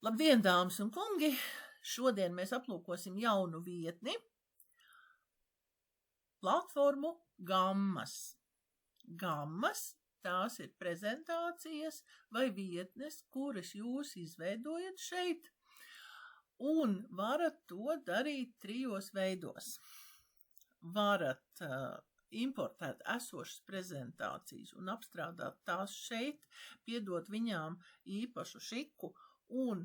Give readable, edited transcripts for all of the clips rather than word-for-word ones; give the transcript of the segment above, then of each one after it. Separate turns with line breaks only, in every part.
Labdien, dāmas un kungi! Šodien mēs aplūkosim jaunu vietni, platformu Gammas. Gammas, tās ir prezentācijas vai vietnes, kuras jūs izveidojat šeit, un varat to darīt 3 veidos. Varat importēt esošas prezentācijas un apstrādāt tās šeit, piedot viņām īpašu šiku un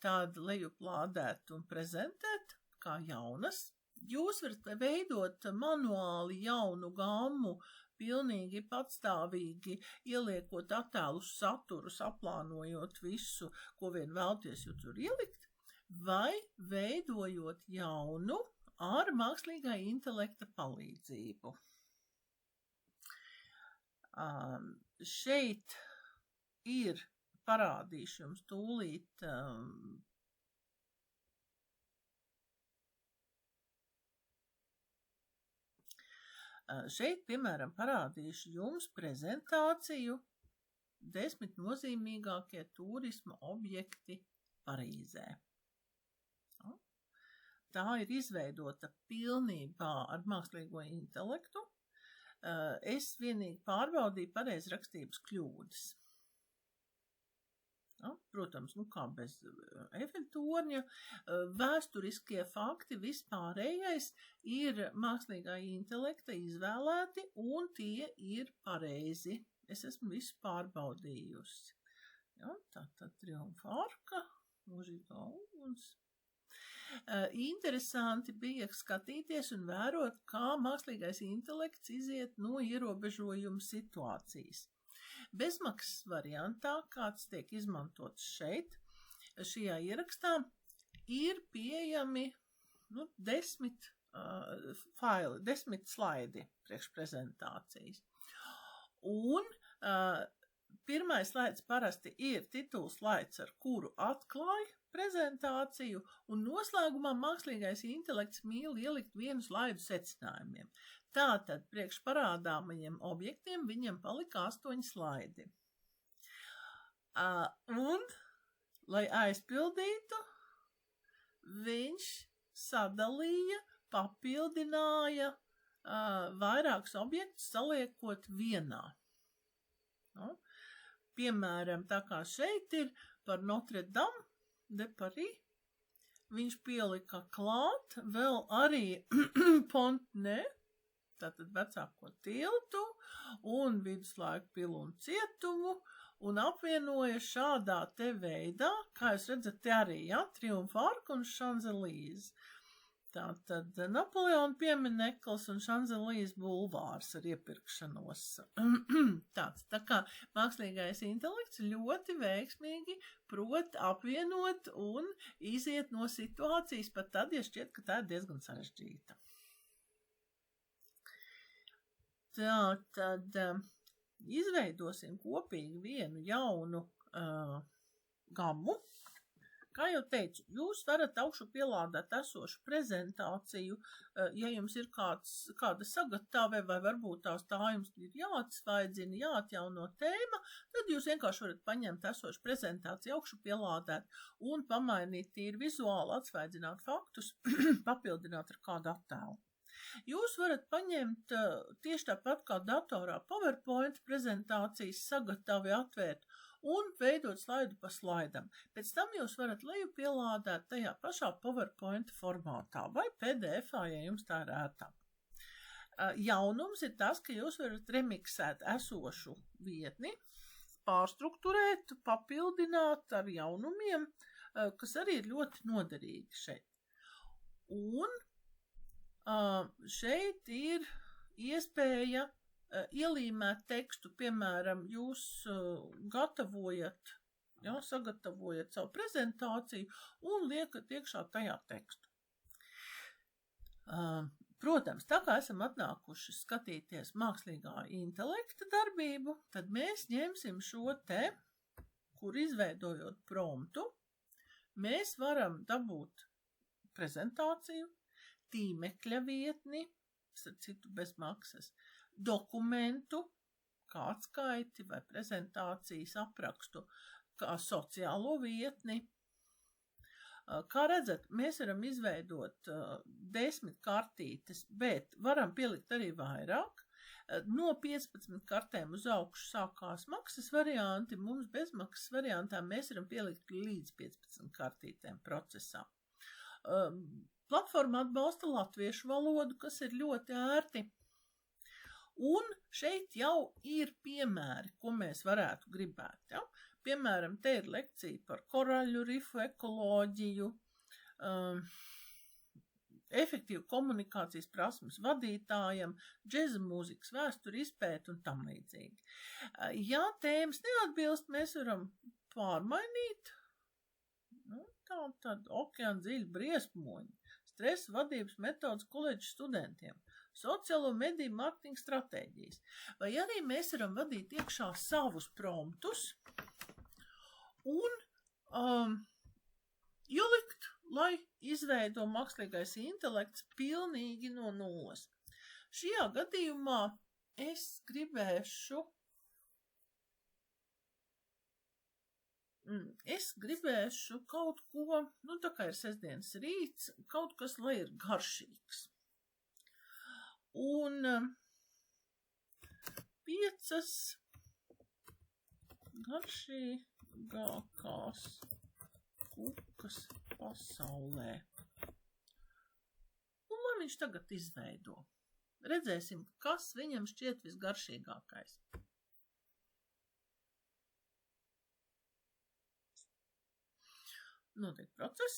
tad lejuplādēt un prezentēt kā jaunas. Jūs varat veidot manuāli jaunu gammu, pilnīgi patstāvīgi, ieliekot attēlus, saturus, aplānojot visu, ko vien vēlties jūs tur ielikt, vai veidojot jaunu ar mākslīgā intelekta palīdzību. Šeit ir parādīšu jums tūlīt šeit, piemēram, parādīšu jums prezentāciju 10 nozīmīgākie turisma objekti Parīzē. Tā ir izveidota pilnībā ar mākslīgo intelektu. Es vienīgi pārbaudīju pareizrakstības kļūdas. Protams, kā bez Eifeļtorņa, vēsturiskie fakti, vispārējais ir mākslīgā intelekta izvēlēti un tie ir pareizi. Es esmu visu pārbaudījusi. Tātad Triumfa arka, mūžīgā uguns. Interesanti bija skatīties un vērot, kā mākslīgais intelekts iziet no ierobežojuma situācijas. Bezmaksas variantā, kāds tiek izmantots šeit, šajā ierakstā, ir pieejami 10 faili, 10 slaidi priekšprezentācijas. Un pirmais slaids parasti ir tituls slaids, ar kuru atklāja prezentāciju, un noslēgumā mākslīgais intelekts mīl ielikt vienu slaidu secinājumiem. Tātad priekš parādāmajiem objektiem viņam palika 8 slaidi. Un, lai aizpildītu, viņš sadalīja, papildināja vairākus objektus saliekot vienā. Piemēram, tā kā šeit ir par Notre Dame de Paris, viņš pielika klāt vēl arī Pont-Neuf, tātad vecāko tiltu un viduslaiku pilu un cietumu, un apvienoja šādā te veidā, kā jūs redzat, te arī, Triumfa arka un Šanzelīze. Tātad Napoleona piemineklis un Šanzelīze bulvārs ar iepirkšanos. Tā kā mākslīgais intelekts ļoti veiksmīgi prot apvienot un iziet no situācijas, pat tad, ja šķiet, ka tā ir diezgan sarežģīta. Tātad izveidosim kopīgi vienu jaunu gammu. Kā jau teicu, jūs varat augšu pielādēt esošu prezentāciju, ja jums ir kāda sagatave, vai varbūt tā jums ir jāatsvaidzina, jāatjauno tēma, tad jūs vienkārši varat paņemt esošu prezentāciju, augšu pielādēt un pamainīt tīri vizuāli, atsvaidzināt faktus, papildināt ar kādu attēlu. Jūs varat paņemt tieši tāpat kā datorā PowerPoint prezentācijas sagatavi atvērt un veidot slaidu pa slaidam. Pēc tam jūs varat leju pielādēt tajā pašā PowerPoint formātā vai PDF-ā, ja jums tā ir ērtāk. Jaunums ir tas, ka jūs varat remiksēt esošu vietni, pārstrukturēt, papildināt ar jaunumiem, kas arī ir ļoti noderīgi šeit. Un šeit ir iespēja ielīmēt tekstu, piemēram, jūs sagatavojat savu prezentāciju un liekat iekšā tajā tekstu. Protams, tā kā esam atnākuši skatīties mākslīgā intelekta darbību, tad mēs ņemsim šo te, kur izveidojot promptu, mēs varam dabūt prezentāciju, tīmekļa vietni, starp citu bez maksas, dokumentu, kā atskaiti vai prezentācijas aprakstu, kā sociālo vietni, Kā redzat, mēs varam izveidot 10 kartītes, bet varam pielikt arī vairāk. No 15 kartēm uz augšu sākās maksas varianti, mums bezmaksas variantā mēs varam pielikt līdz 15 kartītēm procesā. Platforma atbalsta latviešu valodu, kas ir ļoti ērti. Un šeit jau ir piemēri, ko mēs varētu gribēt. Ja? Piemēram, te ir lekcija par koraļu rifu ekoloģiju, efektīvu komunikācijas prasmes vadītājam, džeza mūzikas vēsturi izpēt un tam līdzīgi. Ja tēmas neatbilst, mēs varam pārmainīt. Tad okeāna dziļi briesmoņi, stresa vadības metodas koledžu studentiem, sociālo mediju marketinga stratēģijas. Vai arī mēs varam vadīt iekšā savus promptus un ielikt, lai izveido mākslīgais intelekts pilnīgi no nulles. Šajā gadījumā es gribēšu kaut ko, tā kā ir sestdienas rīts, kaut kas, lai ir garšīgs. Un 5 garšīgākās kukas pasaulē. Un lai viņš tagad izveido. Redzēsim, kas viņam šķiet visgaršīgākais. Notiek process.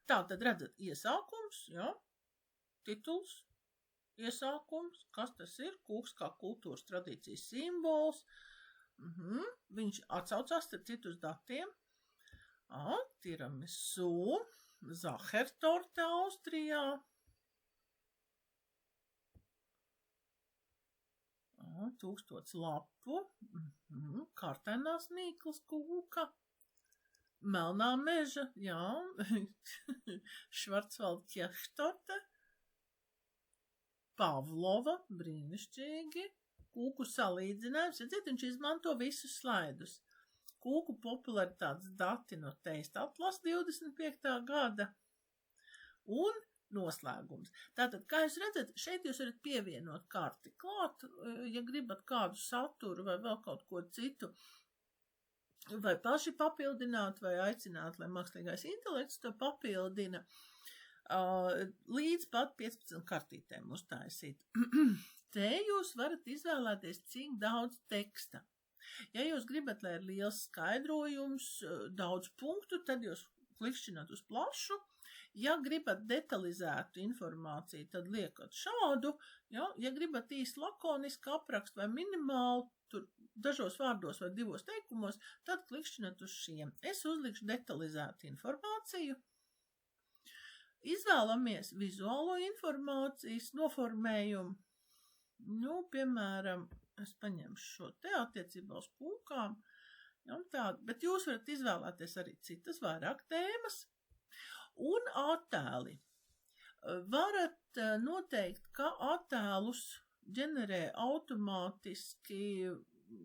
Tā tad redzat iesākums, tituls, iesākums, kas tas ir, kūks kā kultūras tradīcijas simbols. Viņš atsaucās starp citu uz datiem. Tiramisu, zahertorte Austrijā. 1000 lapu, kartainās mīklas kūka, melnā meža, Švarcvalda ķeštorte, Pavlova, brīnišķīgi, kūku salīdzinājums, viņš izmanto visus slaidus. Kūku popularitātes dati no Taste Atlas 25. gada un noslēgums. Tātad, kā jūs redzat, šeit jūs varat pievienot karti klāt, ja gribat kādu saturu vai vēl kaut ko citu, vai paši papildināt, vai aicināt, lai mākslīgais intelekts to papildina, līdz pat 15 kartītēm uztaisīt. Te jūs varat izvēlēties, cik daudz teksta. Ja jūs gribat, lai ir liels skaidrojums, daudz punktu, tad jūs klikšķināt uz plašu. Ja gribat detalizētu informāciju, tad liekat šādu. Ja gribat īsti lakonisku aprakstu vai minimālu, tur dažos vārdos vai 2 teikumos, tad klikšķināt uz šiem. Es uzlikšu detalizētu informāciju. Izvēlamies vizuālo informācijas noformējumu. Piemēram, es paņemšu šo te attiecībā uz kūkām, bet jūs varat izvēlēties arī citas vairāk tēmas. Un attēli. Varat noteikt, ka attēlus ģenerē automātiski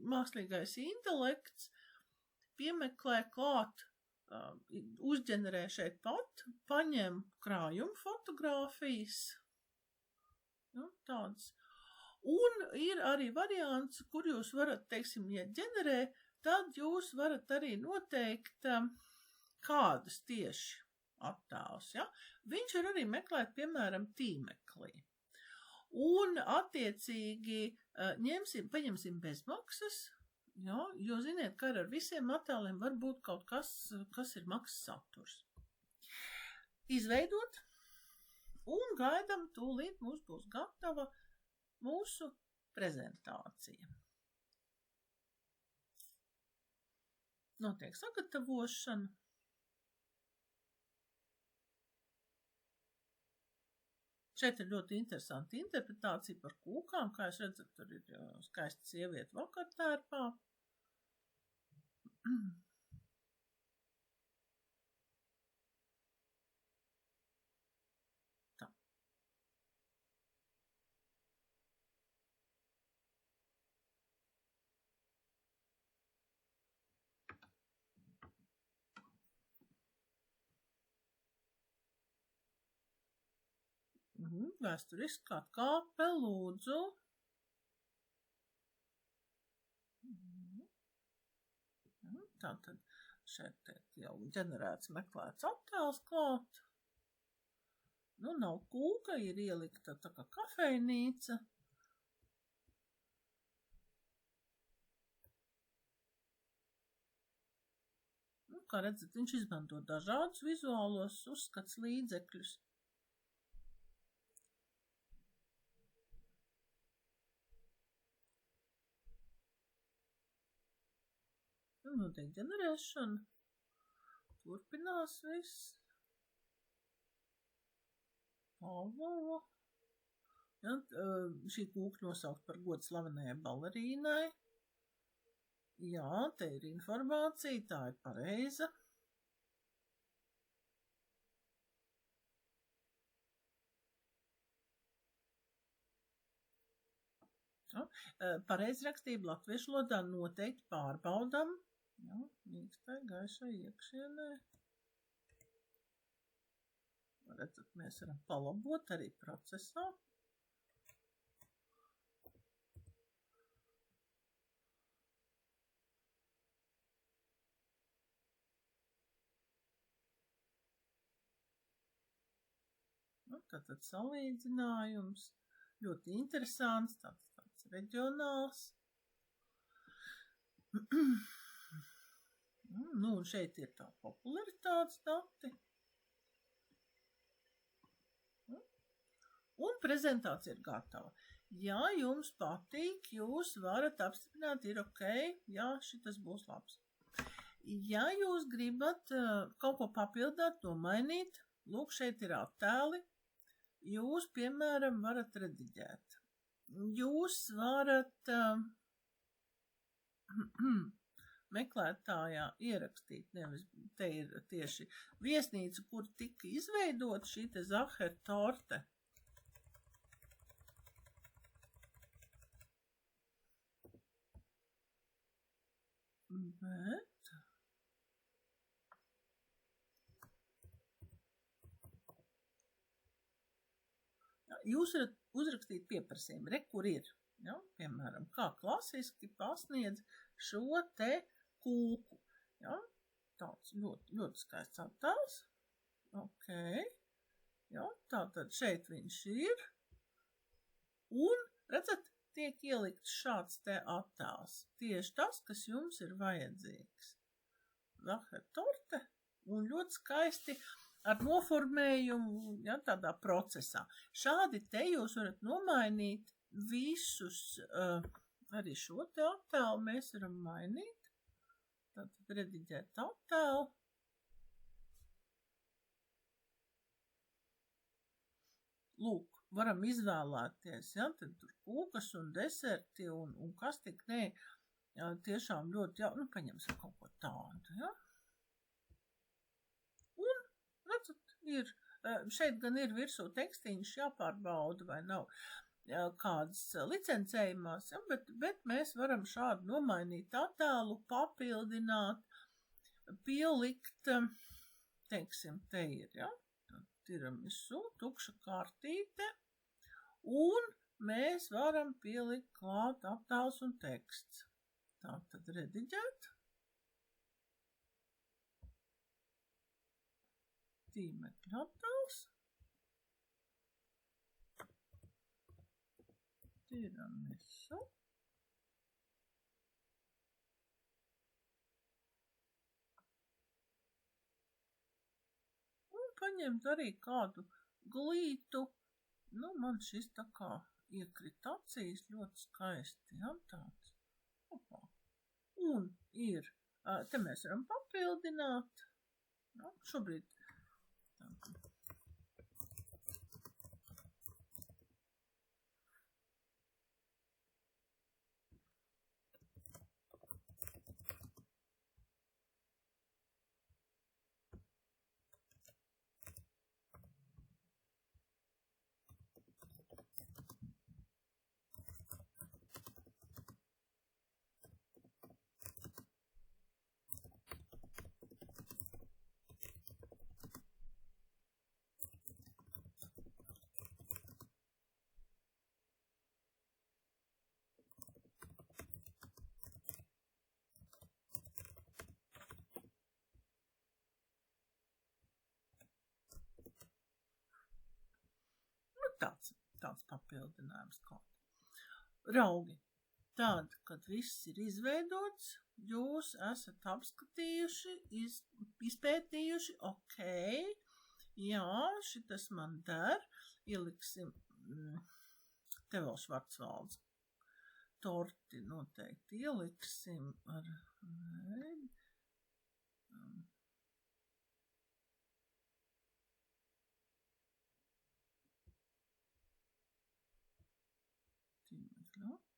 mākslīgais intelekts, piemeklē klāt, uzģenerē šeit pat, paņem krājumu fotogrāfijas, tādas. Un ir arī variants, kur jūs varat, ja ģenerē, tad jūs varat arī noteikt, kādas tieši attēls. Viņš var arī meklēt, piemēram, tīmeklī. Un attiecīgi paņemsim bezmaksas, jo ziniet, ka ar visiem attēliem var būt kaut kas ir maksas saturs. Izveidot un gaidam tūlīt mums būs gatava mūsu prezentācija. Notiek sagatavošana. Šeit ir ļoti interesanti interpretācija par kūkām. Kā jūs redzat, tur ir skaista sieviete vakartērpā. Tā. Vēsturiski atkāpe, lūdzu. Tātad šeit jau ģenerēts meklēts attēls klāt. Nu, nav kūka, ir ielikta tā kā kafejnīca. Nu, kā redzat, viņš izmanto dažādus vizuālos uzskats līdzekļus. Notiek ģenerēšana. Turpinās viss. Pavlova. Ja, šī kūka nosaukt par godu slavenajai balerīnai. Jā, te ir informācija, tā ir pareiza. Ja, pareizrakstība latviešu valodā noteikti pārbaudam. Jā, mīkstai, gaišai iekšienē. Redzat, mēs varam palabot arī procesā. Nu, tātad salīdzinājums. Ļoti interesants, tāds reģionāls. Nu, un šeit ir tā popularitātes dati. Un prezentācija ir gatava. Ja jums patīk, jūs varat apstiprināt, ir ok, jā, šitas būs labs. Ja jūs gribat kaut ko papildāt, nomainīt, lūk, šeit ir attēli, jūs, piemēram, varat rediģēt. Jūs varat meklētājā ierakstīt, nevis te ir tieši viesnīca, kur tika izveidota šī te Zaher torte. Bet jūs varat uzrakstīt pieprasījumu, kur ir, ja? Piemēram, kā klasiski pasniedz šo te kūku, ja? Tāds ļoti, ļoti skaists attēls, ok, ja? Tātad šeit viņš ir, un, redzat, tiek ielikts šāds te attēls, tieši tas, kas jums ir vajadzīgs. Zaher torte, un ļoti skaisti ar noformējumu, ja, tādā procesā. Šādi te jūs varat nomainīt visus, arī šo te attēlu mēs varam mainīt. Tātad rediģēt attēlu. Lūk, varam izvēlēties, ja, tad tur kūkas un deserti un kas tik ne, ja, tiešām ļoti, ja, nu, paņemsim kaut ko tādu, ja. Un, redzat, ir, šeit gan ir virsū tekstīņš jāpārbauda vai nav kādas licencējumās, ja, bet mēs varam šādu nomainīt attēlu, papildināt, pielikt, teiksim, te ir, ja, tiramisu, tukša kartīte, un mēs varam pielikt klāt attēls un teksts. Tātad rediģēt. Tīmekļa attēls. Tiramisu. Un paņemt arī kādu glītu. Nu, man šis tā kā iekrita acīs ļoti skaisti, ja, tāds. Opā. Un ir, te mēs varam papildināt, ja, šobrīd tā. tāds papildinājums kaut. Raugi, tad, kad viss ir izveidots, jūs esat apskatījuši, izpētījuši, ok, jā, šitas man der, ieliksim, te vēl Švarcvalds. Torti noteikti ieliksim ar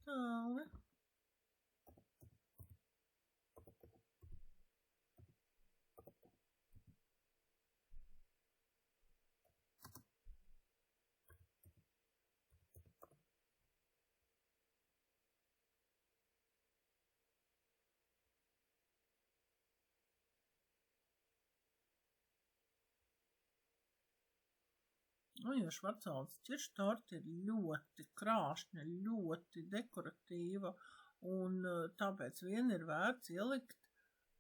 tāli. Jo Švarcvalds ķirštorti ir ļoti krāšņa, ļoti dekoratīva, un tāpēc vien ir vērts ielikt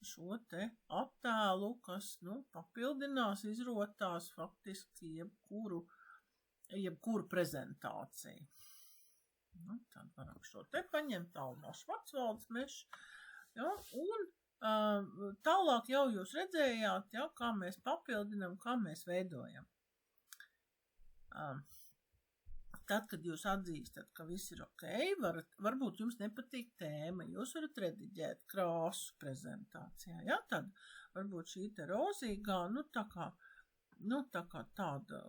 šo te attēlu, kas, papildinās, izrotās faktiski jebkuru prezentāciju. Tad varam šo te paņemt tālu no Švarcvalds meša, un tālāk jau jūs redzējāt, kā mēs papildinam, kā mēs veidojam. Tad, kad jūs atzīstat, ka viss ir ok, varbūt jums nepatīk tēma, jūs varat rediģēt krāsu prezentācijā, tad varbūt šī te rozīgā, tā kā tāda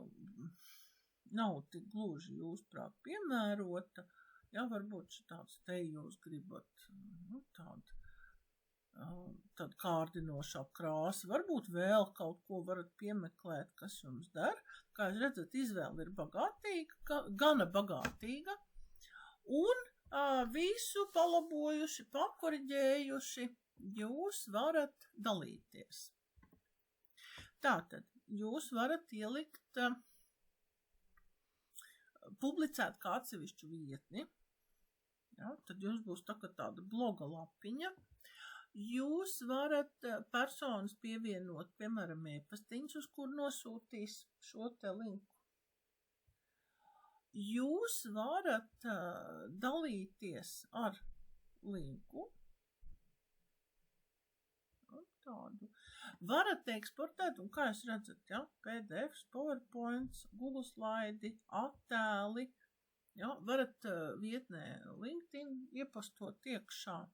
nav tik gluži jūsprāt piemērota, varbūt tāds te jūs gribat, tāda kārdinošā krāsa, varbūt vēl kaut ko varat piemeklēt, kas jums der. Kā jūs redzat, izvēle ir bagātīga, gana bagātīga, un visu palabojuši, pakoriģējuši, jūs varat dalīties. Tātad, jūs varat ielikt, publicēt kā atsevišķu vietni, tad jums būs tāda bloga lapiņa. Jūs varat personas pievienot, piemēram, e-pastiņus, uz kur nosūtīs šo te linku. Jūs varat dalīties ar linku. Tādu. Varat eksportēt, un kā jūs redzat, PDFs, PowerPoints, Google slaidi, attēli, varat vietnē LinkedIn iepastot iekšā.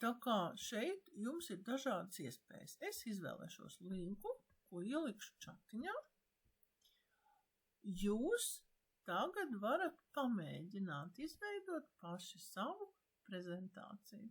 Tā kā šeit jums ir dažādas iespējas. Es izvēlēšos linku, ko ielikšu čatiņā. Jūs tagad varat pamēģināt izveidot paši savu prezentāciju.